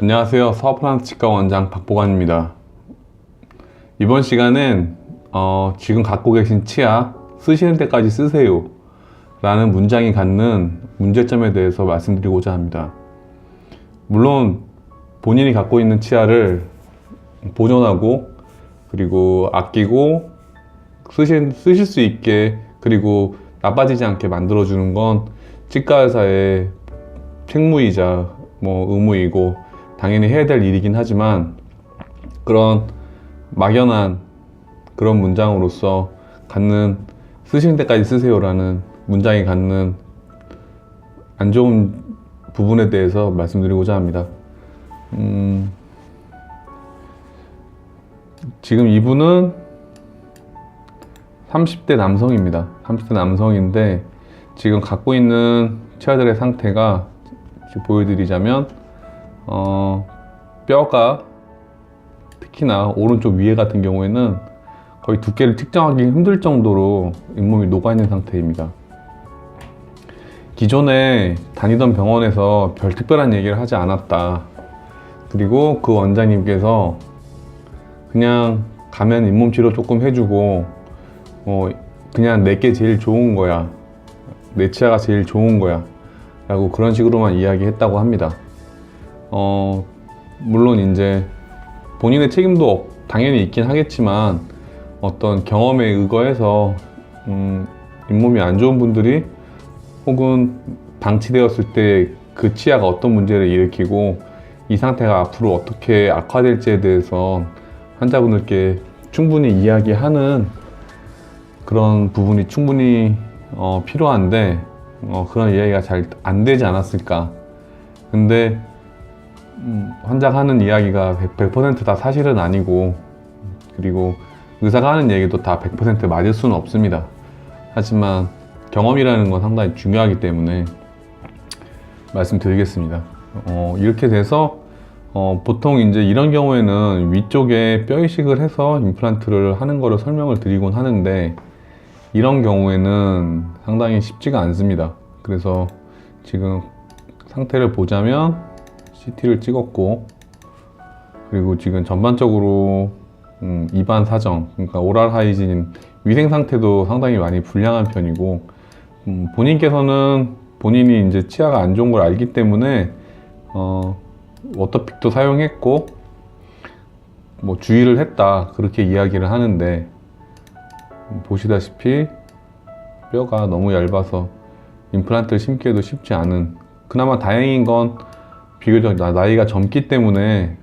안녕하세요. 서프란스 치과 원장 박보관입니다. 이번 시간은 지금 갖고 계신 치아 쓰시는 때까지 쓰세요 라는 문장이 갖는 문제점에 대해서 말씀드리고자 합니다. 물론 본인이 갖고 있는 치아를 보존하고 그리고 아끼고 쓰실 수 있게 그리고 나빠지지 않게 만들어주는 건 치과의사의 책무이자 의무이고 당연히 해야 될 일이긴 하지만 그런 막연한 그런 문장으로서 갖는 쓰시는 때까지 쓰세요라는 문장이 갖는 안 좋은 부분에 대해서 말씀드리고자 합니다. 지금 이분은 30대 남성입니다. 30대 남성인데 지금 갖고 있는 치아들의 상태가 보여드리자면 뼈가 특히나 오른쪽 위에 같은 경우에는 거의 두께를 측정하기 힘들 정도로 잇몸이 녹아있는 상태입니다. 기존에 다니던 병원에서 별 특별한 얘기를 하지 않았다. 그리고 그 원장님께서 그냥 가면 잇몸 치료 조금 해주고 그냥 내게 제일 좋은 거야, 내 치아가 제일 좋은 거야 라고 그런 식으로만 이야기했다고 합니다. 물론 이제 본인의 책임도 당연히 있긴 하겠지만 어떤 경험에 의거해서 잇몸이 안 좋은 분들이 혹은 방치되었을 때 그 치아가 어떤 문제를 일으키고 이 상태가 앞으로 어떻게 악화될지에 대해서 환자분들께 충분히 이야기하는 그런 부분이 충분히 필요한데 그런 이야기가 잘 안 되지 않았을까. 근데 환자가 하는 이야기가 100%다 사실은 아니고 그리고 의사가 하는 얘기도 다 100% 맞을 수는 없습니다. 하지만 경험이라는 건 상당히 중요하기 때문에 말씀드리겠습니다. 이렇게 돼서 보통 이제 이런 경우에는 위쪽에 뼈 이식을 해서 임플란트를 하는 거를 설명을 드리곤 하는데 이런 경우에는 상당히 쉽지가 않습니다. 그래서 지금 상태를 보자면 CT를 찍었고 그리고 지금 전반적으로 입안 사정, 그러니까 오랄 하이진, 위생 상태도 상당히 많이 불량한 편이고 본인께서는 본인이 이제 치아가 안 좋은 걸 알기 때문에 워터픽도 사용했고 주의를 했다 그렇게 이야기를 하는데 보시다시피 뼈가 너무 얇아서 임플란트를 심기에도 쉽지 않은, 그나마 다행인 건 비교적 나이가 젊기 때문에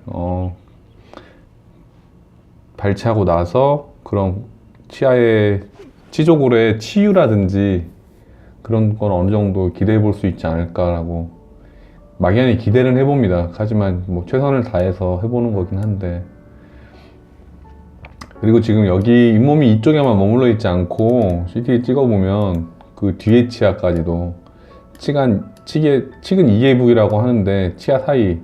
발치하고 나서 그런 치아의 치조골의 치유라든지 그런 건 어느 정도 기대해 볼 수 있지 않을까라고 막연히 기대는 해봅니다. 하지만 최선을 다해서 해보는 거긴 한데, 그리고 지금 여기 잇몸이 이쪽에만 머물러 있지 않고 CT 찍어보면 그 뒤에 치아까지도 치근 2개부이라고 하는데 치아 사이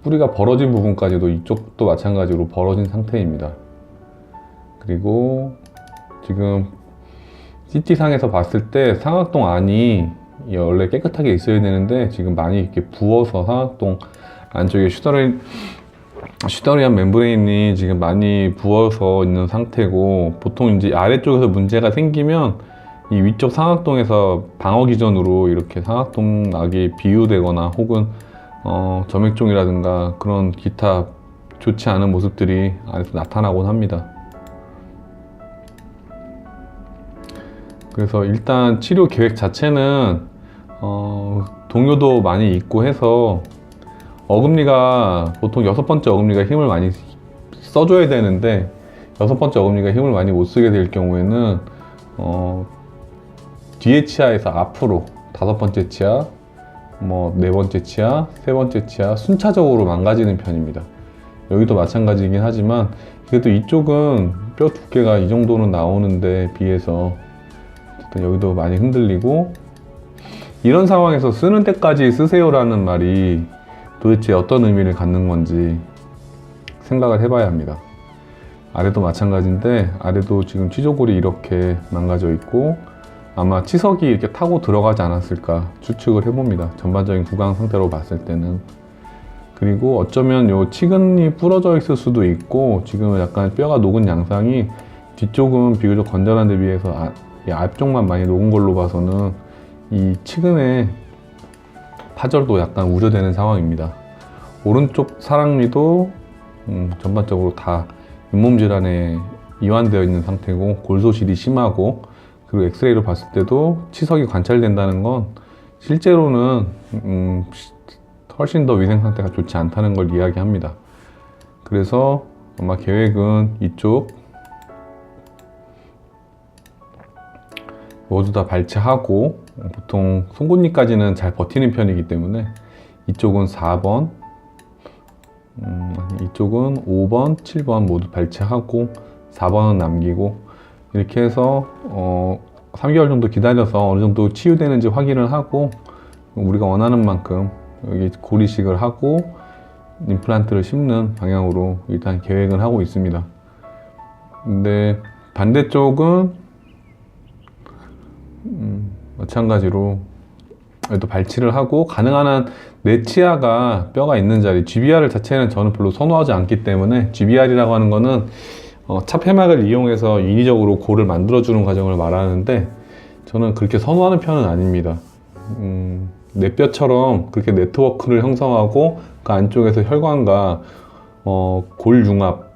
뿌리가 벌어진 부분까지도 이쪽도 마찬가지로 벌어진 상태입니다. 그리고 지금 CT상에서 봤을 때 상악동 안이 원래 깨끗하게 있어야 되는데 지금 많이 이렇게 부어서 상악동 안쪽에 슈더리안 멤브레인이 지금 많이 부어서 있는 상태고, 보통 이제 아래쪽에서 문제가 생기면 이 위쪽 상악동에서 방어 기전으로 이렇게 상악동막이 비유되거나 혹은 점액종이라든가 그런 기타 좋지 않은 모습들이 안에서 나타나곤 합니다. 그래서 일단 치료 계획 자체는 동요도 많이 있고 해서 어금니가 보통 6번째 어금니가 힘을 많이 써줘야 되는데 6번째 어금니가 힘을 많이 못 쓰게 될 경우에는 뒤에 치아에서 앞으로 5번째 치아, 4번째 치아, 3번째 치아 순차적으로 망가지는 편입니다. 여기도 마찬가지이긴 하지만 그래도 이쪽은 뼈 두께가 이 정도는 나오는데 비해서 여기도 많이 흔들리고, 이런 상황에서 쓰는 때까지 쓰세요 라는 말이 도대체 어떤 의미를 갖는 건지 생각을 해봐야 합니다. 아래도 마찬가지인데 아래도 지금 치조골이 이렇게 망가져 있고 아마 치석이 이렇게 타고 들어가지 않았을까 추측을 해봅니다. 전반적인 구강 상태로 봤을 때는. 그리고 어쩌면 요 치근이 부러져 있을 수도 있고, 지금은 약간 뼈가 녹은 양상이 뒤쪽은 비교적 건전한 데 비해서 이 앞쪽만 많이 녹은 걸로 봐서는 이 치근의 파절도 약간 우려되는 상황입니다. 오른쪽 사랑니도 전반적으로 다 잇몸 질환에 이완되어 있는 상태고, 골소실이 심하고, 그리고 엑스레이로 봤을 때도 치석이 관찰된다는 건 실제로는 훨씬 더 위생 상태가 좋지 않다는 걸 이야기합니다. 그래서 아마 계획은 이쪽 모두 다 발치하고, 보통 송곳니까지는 잘 버티는 편이기 때문에 이쪽은 4번, 이쪽은 5번, 7번 모두 발치하고 4번은 남기고, 이렇게 해서 3개월 정도 기다려서 어느 정도 치유되는지 확인을 하고, 우리가 원하는 만큼 여기 고리식을 하고 임플란트를 심는 방향으로 일단 계획을 하고 있습니다. 근데 반대쪽은 마찬가지로 또 발치를 하고, 가능한 한 내 치아가 뼈가 있는 자리, GBR 자체는 저는 별로 선호하지 않기 때문에, GBR이라고 하는 거는 차폐막을 이용해서 인위적으로 골을 만들어주는 과정을 말하는데, 저는 그렇게 선호하는 편은 아닙니다. 내 뼈처럼 그렇게 네트워크를 형성하고 그 안쪽에서 혈관과 골 융합,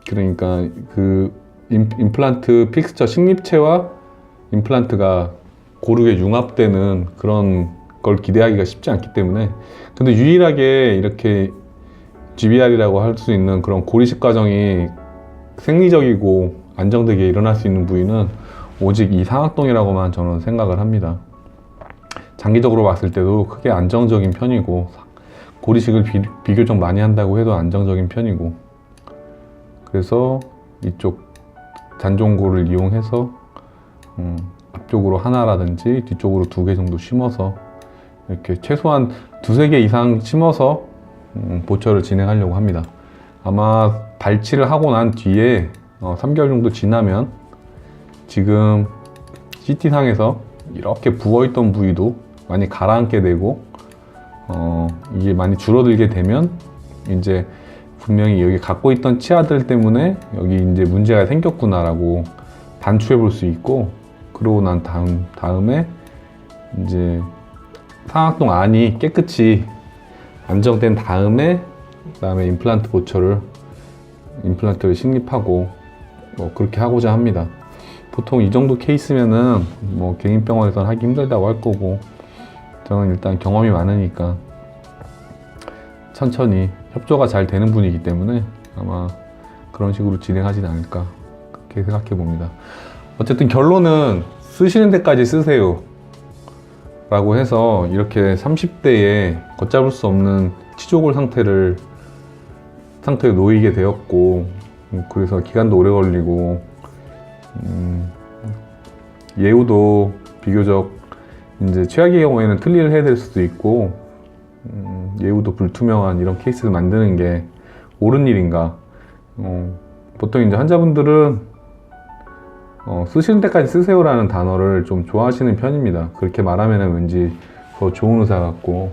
그러니까 그 임플란트 픽스처 식립체와 임플란트가 고르게 융합되는 그런 걸 기대하기가 쉽지 않기 때문에, 근데 유일하게 이렇게 GBR이라고 할 수 있는 그런 고리식 과정이 생리적이고 안정되게 일어날 수 있는 부위는 오직 이 상악동이라고만 저는 생각을 합니다. 장기적으로 봤을 때도 크게 안정적인 편이고, 고리식을 비교적 많이 한다고 해도 안정적인 편이고, 그래서 이쪽 단종골을 이용해서 앞쪽으로 하나라든지 뒤쪽으로 2개 정도 심어서 이렇게 최소한 2-3개 이상 심어서 보철을 진행하려고 합니다. 아마 발치를 하고 난 뒤에 3개월 정도 지나면 지금 CT상에서 이렇게 부어있던 부위도 많이 가라앉게 되고, 이게 많이 줄어들게 되면 이제 분명히 여기 갖고 있던 치아들 때문에 여기 이제 문제가 생겼구나라고 단추해 볼 수 있고, 그러고 난 다음에 이제 상악동 안이 깨끗이 안정된 다음에 그다음에 임플란트를 식립하고 그렇게 하고자 합니다. 보통 이 정도 케이스면은 개인 병원에서는 하기 힘들다고 할 거고, 저는 일단 경험이 많으니까 천천히 협조가 잘 되는 분이기 때문에 아마 그런 식으로 진행하진 않을까 그렇게 생각해 봅니다. 어쨌든 결론은 쓰시는 데까지 쓰세요 라고 해서 이렇게 30대에 걷잡을 수 없는 치조골 상태에 놓이게 되었고, 그래서 기간도 오래 걸리고, 예후도 비교적 이제 최악의 경우에는 틀니를 해야 될 수도 있고, 예후도 불투명한 이런 케이스를 만드는 게 옳은 일인가. 보통 이제 환자분들은 쓰시는 때까지 쓰세요라는 단어를 좀 좋아하시는 편입니다. 그렇게 말하면 왠지 더 좋은 의사 같고.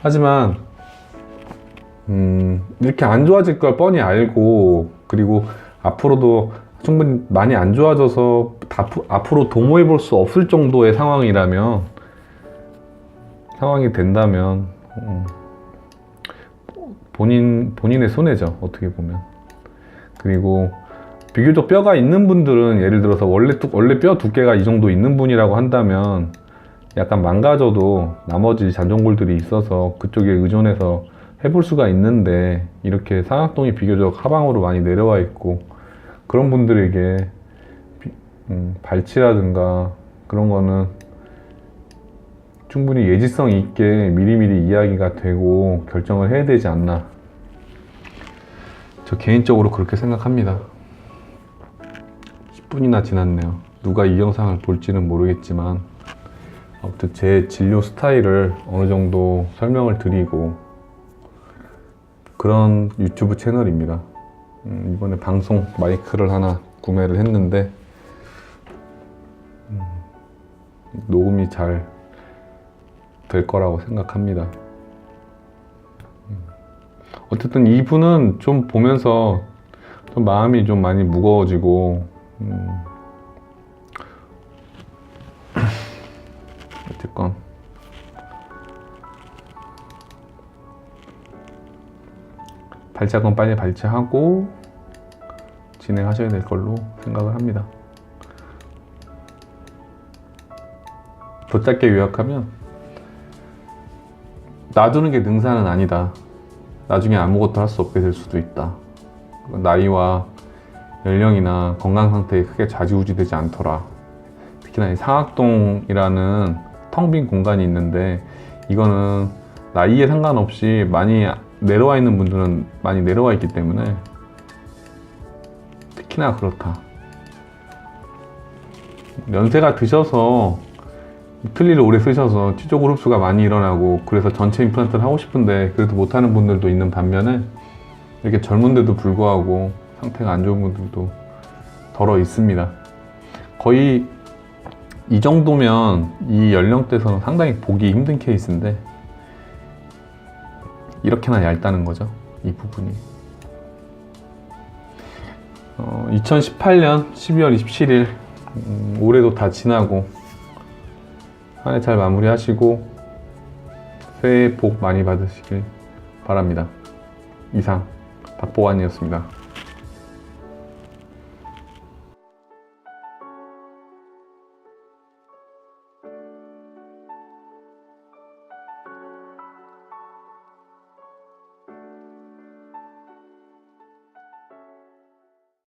하지만 이렇게 안 좋아질 걸 뻔히 알고, 그리고 앞으로도 충분히 많이 안 좋아져서 앞으로 도모해 볼 수 없을 정도의 상황이 된다면 본인의 손해죠, 어떻게 보면. 그리고 비교적 뼈가 있는 분들은, 예를 들어서 원래 뼈 두께가 이 정도 있는 분이라고 한다면 약간 망가져도 나머지 잔존골들이 있어서 그쪽에 의존해서 해볼 수가 있는데, 이렇게 상악동이 비교적 하방으로 많이 내려와 있고, 그런 분들에게 발치라든가 그런 거는 충분히 예지성 있게 미리미리 이야기가 되고 결정을 해야 되지 않나, 저 개인적으로 그렇게 생각합니다. 10분이나 지났네요. 누가 이 영상을 볼지는 모르겠지만 아무튼 제 진료 스타일을 어느 정도 설명을 드리고 그런 유튜브 채널입니다. 이번에 방송 마이크를 하나 구매를 했는데 녹음이 잘 될 거라고 생각합니다. 어쨌든 이분은 좀 보면서 좀 마음이 좀 많이 무거워지고 어쨌건 발작은 빨리 발치하고 진행하셔야 될 걸로 생각을 합니다. 더 짧게 요약하면 놔두는 게 능사는 아니다. 나중에 아무것도 할 수 없게 될 수도 있다. 나이와 연령이나 건강 상태에 크게 좌지우지되지 않더라. 특히나 이 상악동이라는 텅 빈 공간이 있는데 이거는 나이에 상관없이 많이 내려와 있는 분들은 많이 내려와 있기 때문에 특히나 그렇다. 연세가 드셔서 틀니를 오래 쓰셔서 치조골 흡수가 많이 일어나고 그래서 전체 임플란트를 하고 싶은데 그래도 못하는 분들도 있는 반면에 이렇게 젊은데도 불구하고 상태가 안 좋은 분들도 덜어 있습니다. 거의 이 정도면 이 연령대에서는 상당히 보기 힘든 케이스인데 이렇게나 얇다는 거죠, 이 부분이. 2018년 12월 27일 올해도 다 지나고 한 해 잘 마무리하시고 새해 복 많이 받으시길 바랍니다. 이상 박보관이었습니다.